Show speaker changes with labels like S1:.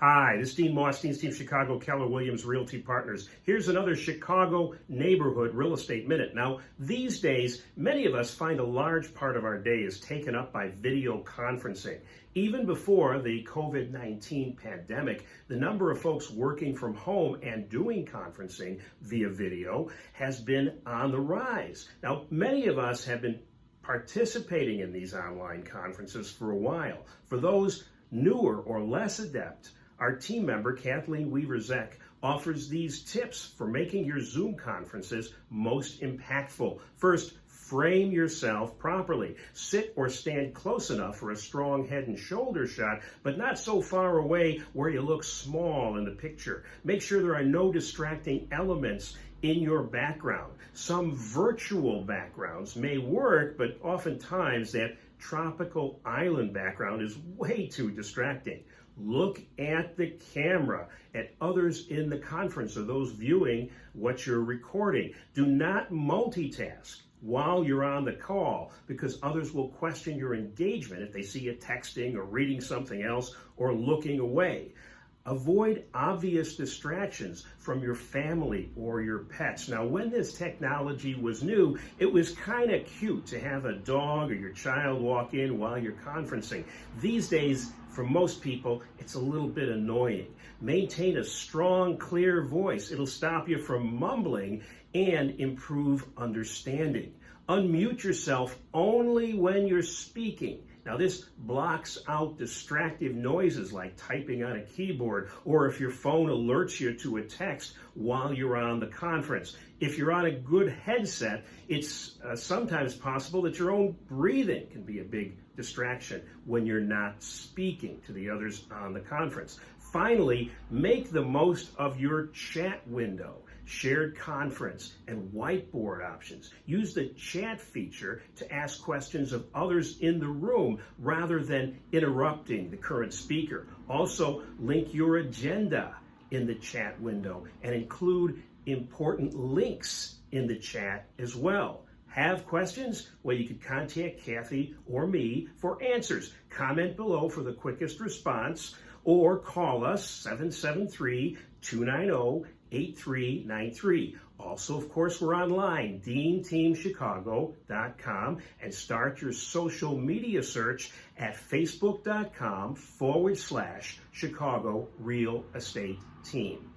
S1: Hi, this is Dean Moss, Dean's Team Chicago, Keller Williams Realty Partners. Here's another Chicago Neighborhood Real Estate Minute. Now, these days, many of us find a large part of our day is taken up by video conferencing. Even before the COVID-19 pandemic, the number of folks working from home and doing conferencing via video has been on the rise. Now, many of us have been participating in these online conferences for a while. For those newer or less adept, our team member, Kathleen Weaver-Zech, offers these tips for making your Zoom conferences most impactful. First, frame yourself properly. Sit or stand close enough for a strong head and shoulder shot, but not so far away where you look small in the picture. Make sure there are no distracting elements in your background. Some virtual backgrounds may work, but oftentimes that tropical island background is way too distracting. Look at the camera, at others in the conference or those viewing what you're recording. Do not multitask while you're on the call, because others will question your engagement if they see you texting or reading something else or looking away. Avoid obvious distractions from your family or your pets. Now, when this technology was new, it was kind of cute to have a dog or your child walk in while you're conferencing. These days, for most people, it's a little bit annoying. Maintain a strong, clear voice. It'll stop you from mumbling and improve understanding. Unmute yourself only when you're speaking. Now, this blocks out distractive noises like typing on a keyboard or if your phone alerts you to a text while you're on the conference. If you're on a good headset, it's sometimes possible that your own breathing can be a big distraction when you're not speaking to the others on the conference. Finally, make the most of your chat window, shared conference, and whiteboard options. Use the chat feature to ask questions of others in the room rather than interrupting the current speaker. Also, link your agenda in the chat window and include important links in the chat as well. Have questions? Well, you can contact Kathy or me for answers. Comment below for the quickest response or call us 773-290-8393. Also, of course, we're online, DeanTeamChicago.com, and start your social media search at Facebook.com/Chicago Real Estate Team.